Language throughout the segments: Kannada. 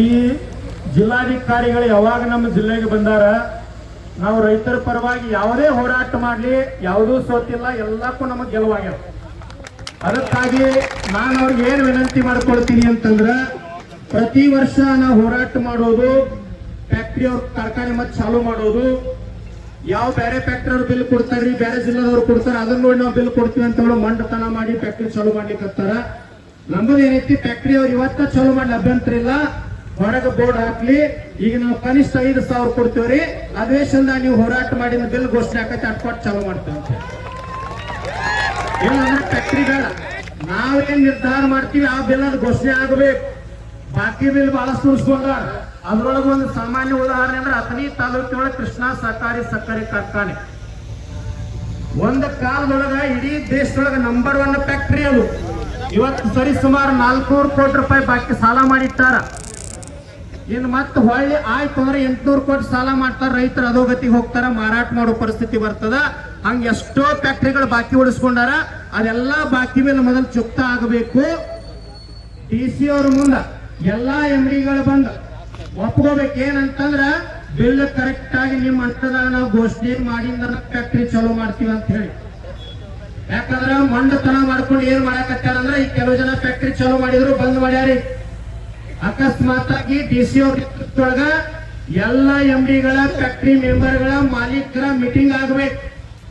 ಈ ಜಿಲ್ಲಾಧಿಕಾರಿಗಳು ಯಾವಾಗ ನಮ್ಮ ಜಿಲ್ಲೆಗೆ ಬಂದಾರ ನಾವು ರೈತರ ಪರವಾಗಿ ಯಾವುದೇ ಹೋರಾಟ ಮಾಡಲಿ ಯಾವುದೂ ಸೋತಿಲ್ಲ, ಎಲ್ಲಕ್ಕೂ ನಮಗೆ ಗೆಲುವಾಗ್ಯಾವ. ಅದಕ್ಕಾಗಿ ನಾನು ಅವ್ರಿಗೆ ಏನು ವಿನಂತಿ ಮಾಡ್ಕೊಳ್ತೀನಿ ಅಂತಂದ್ರೆ, ಪ್ರತಿ ವರ್ಷ ನಾವು ಹೋರಾಟ ಮಾಡೋದು ಫ್ಯಾಕ್ಟ್ರಿ ಅವ್ರ ಕಾರ್ಖಾನೆ ಮತ್ತೆ ಚಾಲೂ ಮಾಡೋದು, ಯಾವ ಬೇರೆ ಫ್ಯಾಕ್ಟ್ರಿ ಅವ್ರು ಬಿಲ್ ಕೊಡ್ತಾರ್ರಿ, ಬೇರೆ ಜಿಲ್ಲಾದವ್ರು ಕೊಡ್ತಾರೆ, ಅದನ್ನ ನೋಡಿ ನಾವು ಬಿಲ್ ಕೊಡ್ತೀವಿ ಅಂತ ಹೇಳಿ ಮಂಡತನ ಮಾಡಿ ಫ್ಯಾಕ್ಟ್ರಿ ಚಾಲೂ ಮಾಡ್ಲಿಕ್ಕೆ ನಮ್ಮದು ಏನೈತಿ, ಫ್ಯಾಕ್ಟ್ರಿ ಅವ್ರು ಇವತ್ತ ಚಾಲೂ ಮಾಡ್ಲಿ ಅಭ್ಯಂತರ ಇಲ್ಲ, ಹೊರಗೆ ಬೋರ್ಡ್ ಹಾಕ್ಲಿ. ಈಗ ನಾವು ಕನಿಷ್ಠ 5,000 ಕೊಡ್ತೀವ್ರಿ, ಅಧಿವೇಶನದಾಗ ನೀವು ಹೋರಾಟ ಮಾಡಿದ ಬಿಲ್ ಘೋಷಣೆ ಆಕೈತಿ, ಅಟ್ಪಾಟ್ ಚಾಲೂ ಮಾಡ್ತೇವೆ ಅಂತ. ಏನಂದ್ರೆ ಫ್ಯಾಕ್ಟ್ರಿ ಬೇಡ, ನಾವೇನ್ ನಿರ್ಧಾರ ಮಾಡ್ತೀವಿ ಆ ಬಿಲ್ ಅದು ಘೋಷಣೆ ಆಗಬೇಕು. ಬಾಕಿ ಬಿಲ್ ಬಹಳಷ್ಟು ಉಳಿಸ್ಕೊಂಡ, ಅದ್ರೊಳಗೆ ಒಂದು ಸಾಮಾನ್ಯ ಉದಾಹರಣೆ ಅಂದ್ರೆ ಅಥಣಿ ತಾಲೂಕಿನೊಳಗೆ ಕೃಷ್ಣಾ ಸಹಕಾರಿ ಸಕ್ಕರೆ ಕಾರ್ಖಾನೆ ಒಂದು ಕಾಲದೊಳಗ ಇಡೀ ದೇಶದೊಳಗೆ ನಂಬರ್ 1 ಫ್ಯಾಕ್ಟ್ರಿ ಅದು. ಇವತ್ತು ಸರಿ ಸುಮಾರು 400 ಕೋಟಿ ರೂಪಾಯಿ ಬಾಕಿ ಸಾಲ ಮಾಡಿಟ್ಟಾರ. ಇನ್ನು ಮತ್ತೆ ಹೊಳ್ಳಿ ಆಯ್ತು ಅಂದ್ರೆ 800 ಕೋಟಿ ಸಾಲ ಮಾಡ್ತಾರ, ರೈತರು ಅಧೋಗತಿಗೆ ಹೋಗ್ತಾರ, ಮಾರಾಟ ಮಾಡೋ ಪರಿಸ್ಥಿತಿ ಬರ್ತದ. ಹಂಗ ಎಷ್ಟೋ ಫ್ಯಾಕ್ಟ್ರಿಗಳು ಬಾಕಿ ಉಳಿಸ್ಕೊಂಡಾರ. ಅದೆಲ್ಲ ಬಾಕಿ ಮೇಲೆ ಮೊದಲು ಚುಕ್ತ ಆಗಬೇಕು. DC ಅವ್ರ ಮುಂದ ಎಲ್ಲಾ MDಗಳು ಬಂದ ಒಪ್ಕೋಬೇಕು. ಏನಂತಂದ್ರ ಬಿಲ್ ಕರೆಕ್ಟ್ ಆಗಿ ನಿಮ್ಮ ಹಂತದಾಗ ನಾವು ಘೋಷಣೆ ಮಾಡಿಂದ ಫ್ಯಾಕ್ಟ್ರಿ ಚಾಲೂ ಮಾಡ್ತೀವಿ ಅಂತ ಹೇಳಿ. ಯಾಕಂದ್ರ ಮಂಡತನ ಮಾಡ್ಕೊಂಡು ಏನ್ ಮಾಡಕತ್ತಾರ ಅಂದ್ರೆ, ಈ ಕೆಲವು ಜನ ಫ್ಯಾಕ್ಟ್ರಿ ಚಾಲೂ ಮಾಡಿದ್ರು, ಬಂದ್ ಮಾಡ್ಯಾರಿ. ಅಕಸ್ಮಾತ್ ಆಗಿ DC ಅವ್ರ ನೇತೃತ್ವದೊಳಗ ಎಲ್ಲ MDಗಳ ಫ್ಯಾಕ್ಟ್ರಿ ಮೆಂಬರ್ಗಳ ಮಾಲೀಕರ ಮೀಟಿಂಗ್ ಆಗ್ಬೇಕು.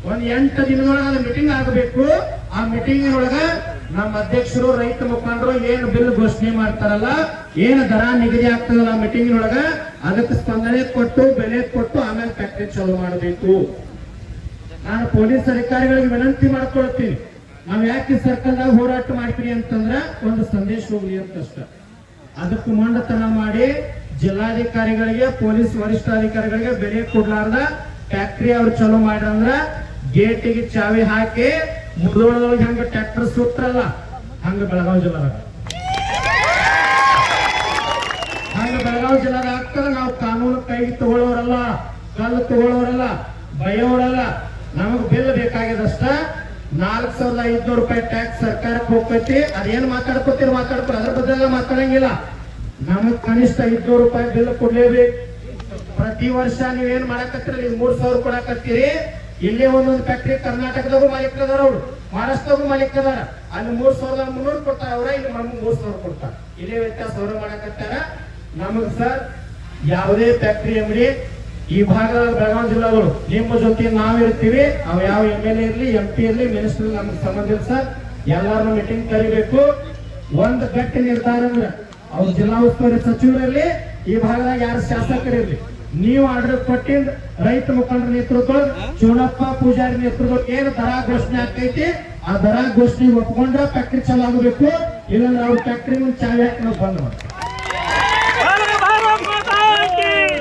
ಒಂದ್ 8 ದಿನದೊಳಗ ಅದು ಮೀಟಿಂಗ್ ಆಗಬೇಕು. ಆ ಮೀಟಿಂಗಿನೊಳಗ ನಮ್ಮ ಅಧ್ಯಕ್ಷರು, ರೈತ ಮುಖಂಡರು ಏನು ಬಿಲ್ ಘೋಷಣೆ ಮಾಡ್ತಾರಲ್ಲ, ಏನು ದರ ನಿಗದಿ ಆಗ್ತದಲ್ಲ ಆ ಮೀಟಿಂಗಿನೊಳಗ, ಅದಕ್ಕೆ ಸ್ಪಂದನೆ ಕೊಟ್ಟು ಬೆಲೆ ಕೊಟ್ಟು ಆಮೇಲೆ ಫ್ಯಾಕ್ಟ್ರಿ ಚಾಲೂ ಮಾಡಬೇಕು. ನಾನು ಪೊಲೀಸ್ ಅಧಿಕಾರಿಗಳಿಗೆ ವಿನಂತಿ ಮಾಡ್ಕೊಳ್ತೀನಿ, ನಾವ್ ಯಾಕೆ ಸರ್ಕಲ್ದಾಗ ಹೋರಾಟ ಮಾಡ್ತೀವಿ ಅಂತಂದ್ರ ಒಂದು ಸಂದೇಶ ಹೋಗ್ಲಿ ಅಂತಷ್ಟ. ಅದಕ್ಕೆ ಮಂಡತನ ಮಾಡಿ ಜಿಲ್ಲಾಧಿಕಾರಿಗಳಿಗೆ, ಪೊಲೀಸ್ ವರಿಷ್ಠಾಧಿಕಾರಿಗಳಿಗೆ ಬೆಲೆ ಕೊಡ್ಲಾರ್ದ ಫ್ಯಾಕ್ಟ್ರಿ ಅವ್ರು ಚಾಲೂ ಮಾಡ್ರಂದ್ರ ಗೇಟಿಗೆ ಚಾವಿ ಹಾಕಿ ಮುದೋಳದೊಳಗೆ ಹಂಗ ಟ್ರ್ಯಾಕ್ಟರ್ ಸುತ್ತಲ್ಲ, ಹಂಗ ಬೆಳಗಾವಿ ಜಿಲ್ಲಾದಾಗ ಆಗ್ತದ. ನಾವು ಕಾನೂನು ಕೈಗೆ ತಗೊಳ್ಳೋರಲ್ಲ, ಕಲ್ಲು ತಗೊಳ್ಳೋರಲ್ಲ, ಬೈಯೋರಲ್ಲ. ನಮಗ್ ಬಿಲ್ ಬೇಕಾಗ್ಯದಷ್ಟ. 4,500 ರೂಪಾಯಿ ಟ್ಯಾಕ್ಸ್ ಸರ್ಕಾರಕ್ಕೆ ಹೋಗ್ತೈತಿ. ಅದೇನ್ ಮಾತಾಡ್ಕೊತೀರಿ ಮಾತಾಡ್ಕೊ, ಅದ್ರ ಬದಲ ಮಾತಾಡಂಗಿಲ್ಲ. ನಮಗ್ ಕನಿಷ್ಠ 500 ರೂಪಾಯಿ ಬಿಲ್ ಕೊಡ್ಲೇಬೇಕು. ಪ್ರತಿ ವರ್ಷ ನೀವೇನ್ ಮಾಡಕತ್ತೀರಿ, ನೀವು 3,000 ಕೊಡಕತ್ತೀರಿ. ಇಲ್ಲೇ ಒಂದೊಂದು ಫ್ಯಾಕ್ಟ್ರಿ ಕರ್ನಾಟಕದಾಗೂ ಮಾಲೀಕರದಾರ, ಅವ್ರು ಮಹಾರಾಷ್ಟ್ರದಾಗೂ ಮಾಲೀಕರದಾರ. ಅಲ್ಲಿ 3,300 ಕೊಡ್ತಾರ ಅವ್ರ, ಇಲ್ಲಿ 3,000 ಕೊಡ್ತಾರ. ಇಲ್ಲೇ ವ್ಯತ್ಯಾಸ ಅವ್ರ ಮಾಡಕತ್ತಾರ. ನಮಗ್ ಸರ್ ಯಾವುದೇ ಫ್ಯಾಕ್ಟ್ರಿ MD ಈ ಭಾಗದ ಬೆಳಗಾವಿ ಜಿಲ್ಲಾಗಳು ನಿಮ್ಮ ಜೊತೆ ನಾವಿರ್ತೀವಿ. ಅವ್ ಯಾವ MLA ಇರ್ಲಿ, MP ಇರ್ಲಿ, ಮಿನಿಸ್ಟರ್ ನಮ್ಗೆ ಸಂಬಂಧ ಇಲ್ಲ ಸರ್. ಎಲ್ಲಾರನ್ನ ಮೀಟಿಂಗ್ ಕರಿಬೇಕು. ಒಂದು ಗಟ್ಟಿ ನಿರ್ಧಾರ ಅಂದ್ರೆ ಅವ್ರ ಜಿಲ್ಲಾ ಉಸ್ತುವಾರಿ ಸಚಿವರಲ್ಲಿ, ಈ ಭಾಗದಾಗ ಯಾರು ಶಾಸಕರಿರ್ಲಿ, ನೀವು ಆರ್ಡರ್ ಕೊಟ್ಟಿಂದ ರೈತ ಮುಖಂಡರ ನೇತೃತ್ವ, ಚೂಡಪ್ಪ ಪೂಜಾರಿ ನೇತೃತ್ವ ಏನು ದರ ಘೋಷಣೆ ಆಗ್ತೈತಿ, ಆ ದರ ಘೋಷಣೆ ಒಪ್ಕೊಂಡ್ರೆ ಫ್ಯಾಕ್ಟ್ರಿ ಚಾಲು ಆಗಬೇಕು. ಇಲ್ಲಾಂದ್ರೆ ಅವ್ರ ಫ್ಯಾಕ್ಟ್ರಿ ಮುಂದೆ ಚಾವಿ ಹಾಕಿ ನಾವು ಬಂದ್ ಮಾಡ್ತೀವಿ.